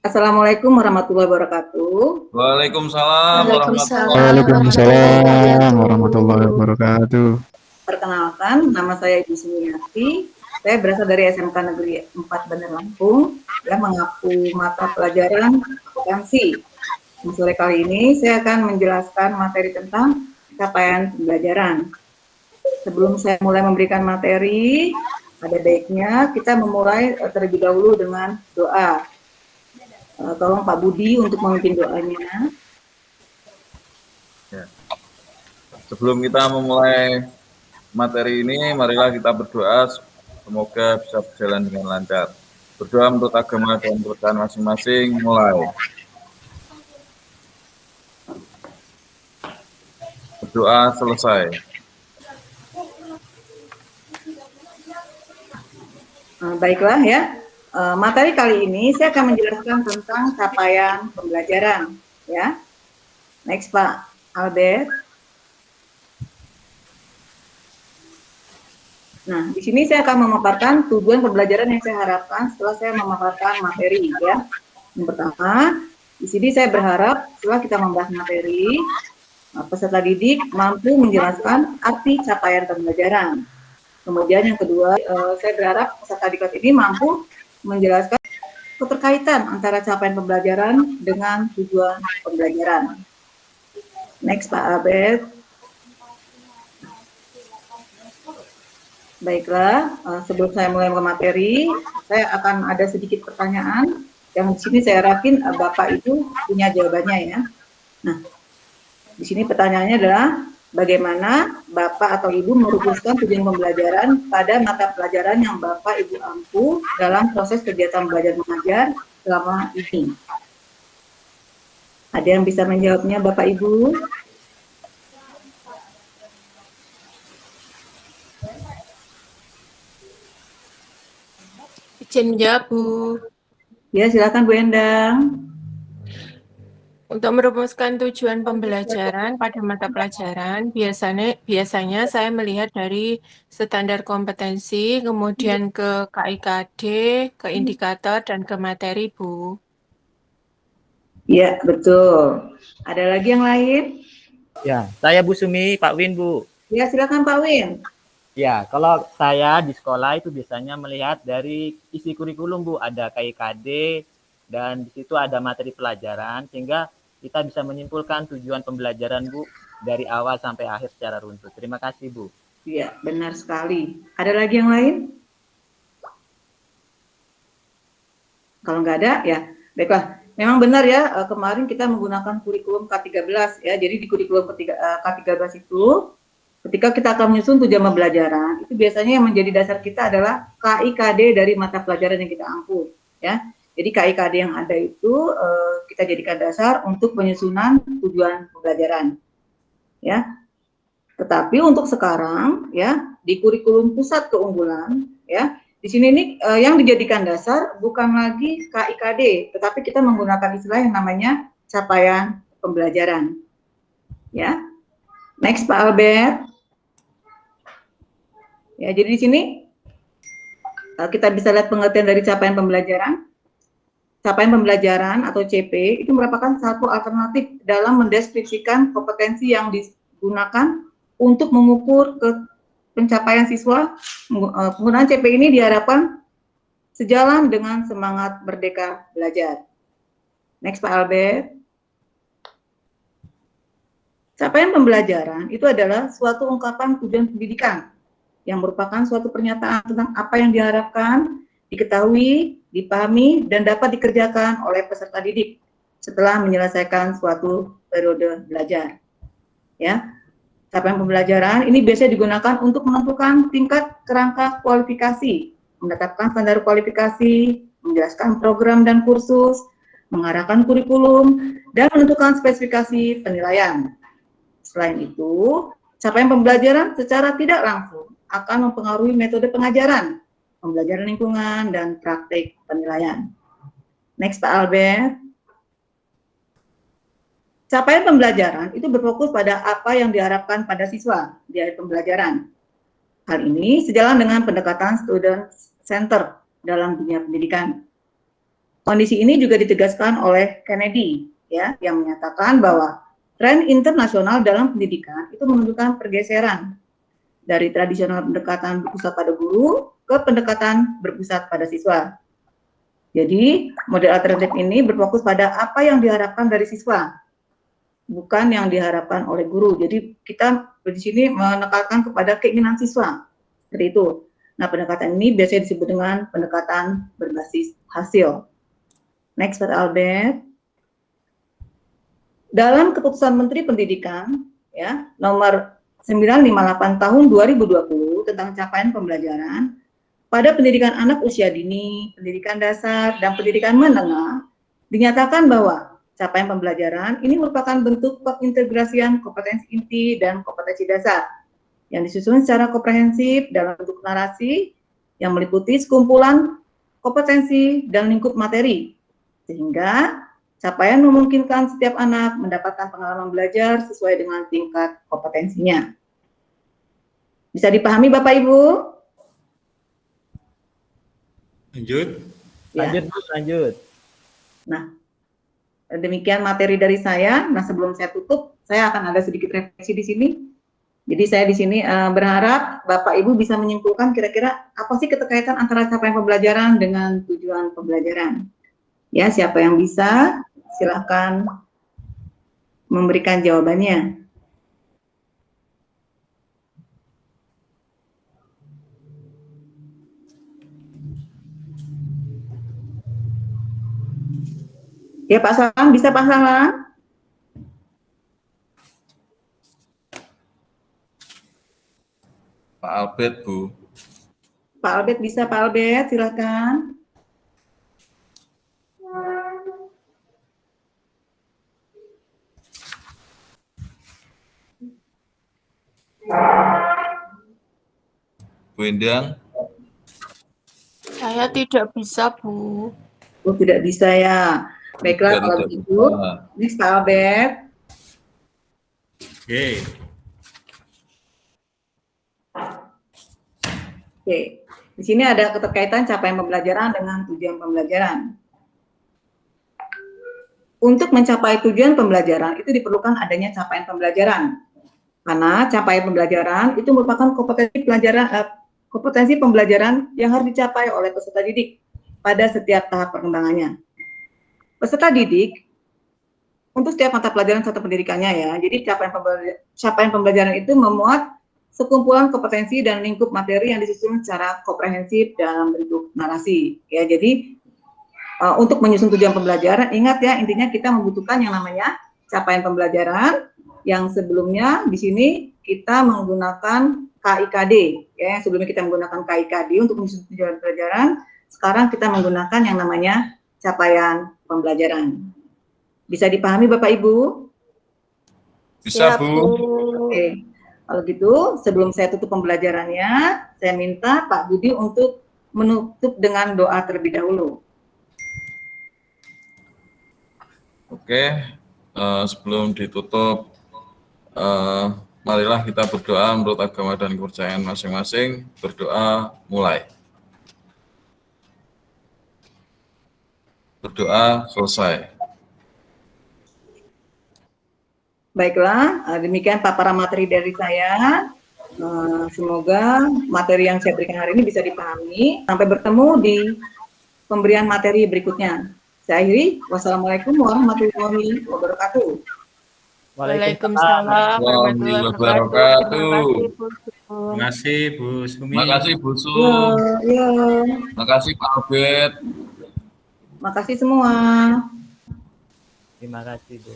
Assalamualaikum warahmatullahi wabarakatuh. Waalaikumsalam warahmatullahi Waalaikumsalam warahmatullahi wabarakatuh. Perkenalkan, nama saya Ibu Sumiati. Saya berasal dari SMK Negeri 4 Bandar Lampung yang mengaku mata pelajaran akuntansi. Sore kali ini saya akan menjelaskan materi tentang capaian pembelajaran. Sebelum saya mulai memberikan materi, ada baiknya kita memulai terlebih dahulu dengan doa. Tolong Pak Budi untuk memimpin doanya. Ya. Sebelum kita memulai materi ini, marilah kita berdoa semoga bisa berjalan dengan lancar. Berdoa menurut agama dan kepercayaan masing-masing. Mulai. Berdoa selesai. Baiklah ya. Materi kali ini saya akan menjelaskan tentang capaian pembelajaran. Ya. Next Pak Albert. Nah, di sini saya akan memaparkan tujuan pembelajaran yang saya harapkan setelah saya memaparkan materi ya. Yang pertama, di sini saya berharap setelah kita membahas materi, peserta didik mampu menjelaskan arti capaian pembelajaran. Kemudian yang kedua, saya berharap peserta didik ini mampu menjelaskan keterkaitan antara capaian pembelajaran dengan tujuan pembelajaran. Next Pak Albert. Baiklah, sebelum saya mulai ke materi, saya akan ada sedikit pertanyaan yang di sini saya yakin Bapak itu punya jawabannya ya. Nah, di sini pertanyaannya adalah bagaimana Bapak atau Ibu merumuskan tujuan pembelajaran pada mata pelajaran yang Bapak Ibu ampu dalam proses kegiatan belajar mengajar selama ini. Ada yang bisa menjawabnya Bapak Ibu? Izin menjawab, Bu. Ya, silakan Bu Endang. Untuk merumuskan tujuan pembelajaran pada mata pelajaran, biasanya saya melihat dari standar kompetensi, kemudian ke KIKD, ke indikator, dan ke materi, Bu. Ya, betul. Ada lagi yang lain? Ya, saya Bu Sumi, Pak Win, Bu. Ya, silakan Pak Win. Ya, kalau saya di sekolah itu biasanya melihat dari isi kurikulum, Bu. Ada KIKD, dan di situ ada materi pelajaran, sehingga kita bisa menyimpulkan tujuan pembelajaran, Bu, dari awal sampai akhir secara runtut. Terima kasih, Bu. Iya, benar sekali. Ada lagi yang lain? Kalau nggak ada, ya baiklah. Memang benar ya, kemarin kita menggunakan kurikulum K13 ya. Jadi di kurikulum K13 itu, ketika kita akan menyusun tujuan pembelajaran, itu biasanya yang menjadi dasar kita adalah KIKD dari mata pelajaran yang kita ampu ya. Jadi KIKD yang ada itu kita jadikan dasar untuk penyusunan tujuan pembelajaran ya. Tetapi untuk sekarang ya, di kurikulum pusat keunggulan ya, di sini nih yang dijadikan dasar bukan lagi KIKD, tetapi kita menggunakan istilah yang namanya capaian pembelajaran. Ya. Next Pak Albert. Ya, jadi di sini kita bisa lihat pengertian dari capaian pembelajaran. Capaian pembelajaran atau CP itu merupakan satu alternatif dalam mendeskripsikan kompetensi yang digunakan untuk mengukur pencapaian siswa. Penggunaan CP ini diharapkan sejalan dengan semangat merdeka belajar. Next Pak Albert. Capaian pembelajaran itu adalah suatu ungkapan tujuan pendidikan yang merupakan suatu pernyataan tentang apa yang diharapkan, diketahui, dipahami, dan dapat dikerjakan oleh peserta didik setelah menyelesaikan suatu periode belajar. Ya, capaian pembelajaran ini biasanya digunakan untuk menentukan tingkat kerangka kualifikasi, menetapkan standar kualifikasi, menjelaskan program dan kursus, mengarahkan kurikulum, dan menentukan spesifikasi penilaian. Selain itu, capaian pembelajaran secara tidak langsung akan mempengaruhi metode pengajaran, pembelajaran lingkungan, dan praktik penilaian. Next Pak Albert. Capaian pembelajaran itu berfokus pada apa yang diharapkan pada siswa di akhir pembelajaran. Hal ini sejalan dengan pendekatan student center dalam dunia pendidikan. Kondisi ini juga ditegaskan oleh Kennedy, ya, yang menyatakan bahwa tren internasional dalam pendidikan itu menunjukkan pergeseran dari tradisional pendekatan berpusat pada guru ke pendekatan berpusat pada siswa. Jadi, model alternatif ini berfokus pada apa yang diharapkan dari siswa, bukan yang diharapkan oleh guru. Jadi, kita di sini menekankan kepada keinginan siswa. Seperti itu. Nah, pendekatan ini biasanya disebut dengan pendekatan berbasis hasil. Next, Pak Albert. Dalam keputusan Menteri Pendidikan, ya, nomor 958 tahun 2020 tentang capaian pembelajaran, pada pendidikan anak usia dini, pendidikan dasar, dan pendidikan menengah, dinyatakan bahwa capaian pembelajaran ini merupakan bentuk pengintegrasian kompetensi inti dan kompetensi dasar yang disusun secara komprehensif dalam bentuk narasi yang meliputi sekumpulan kompetensi dan lingkup materi, sehingga capaian memungkinkan setiap anak mendapatkan pengalaman belajar sesuai dengan tingkat kompetensinya. Bisa dipahami Bapak Ibu? Lanjut. Ya. Lanjut, Bu, lanjut. Nah, demikian materi dari saya. Nah, sebelum saya tutup, saya akan ada sedikit refleksi di sini. Jadi saya di sini berharap Bapak Ibu bisa menyimpulkan kira-kira apa sih keterkaitan antara capaian pembelajaran dengan tujuan pembelajaran. Ya, siapa yang bisa, silakan memberikan jawabannya. Ya Pak Salam, bisa Pak Salam? Pak Albert, Bu. Pak Albert bisa, Pak Albert, silakan. Bu Endang. Saya tidak bisa, Bu. Oh, tidak bisa ya. Baiklah, kalau begitu, ini Pak Albert. Oke. Oke, di sini ada keterkaitan capaian pembelajaran dengan tujuan pembelajaran. Untuk mencapai tujuan pembelajaran itu diperlukan adanya capaian pembelajaran. Karena capaian pembelajaran itu merupakan kompetensi pembelajaran yang harus dicapai oleh peserta didik pada setiap tahap perkembangannya. Peserta didik untuk setiap mata pelajaran serta pendidikannya ya. Jadi capaian pembelajaran itu memuat sekumpulan kompetensi dan lingkup materi yang disusun secara komprehensif dalam bentuk narasi. Ya, jadi untuk menyusun tujuan pembelajaran, ingat ya, intinya kita membutuhkan yang namanya capaian pembelajaran, yang sebelumnya di sini kita menggunakan KIKD. Ya, sebelumnya kita menggunakan KIKD untuk menyusun tujuan pembelajaran, sekarang kita menggunakan yang namanya capaian pembelajaran. Bisa dipahami Bapak Ibu? Bisa, Bu. Oke. Kalau gitu, sebelum saya tutup pembelajarannya, saya minta Pak Budi untuk menutup dengan doa terlebih dahulu. Oke, sebelum ditutup, marilah kita berdoa menurut agama dan kepercayaan masing-masing. Berdoa mulai. Berdoa selesai. Baiklah, demikian paparan materi dari saya. Semoga materi yang saya berikan hari ini bisa dipahami. Sampai bertemu di pemberian materi berikutnya. Saya akhiri. Wassalamualaikum warahmatullahi wabarakatuh. Waalaikumsalam warahmatullahi wabarakatuh. Terima kasih Bu Sumi. Terima kasih Bu Su. Ya. Terima kasih Pak Albert. Makasih semua. Terima kasih, Bu.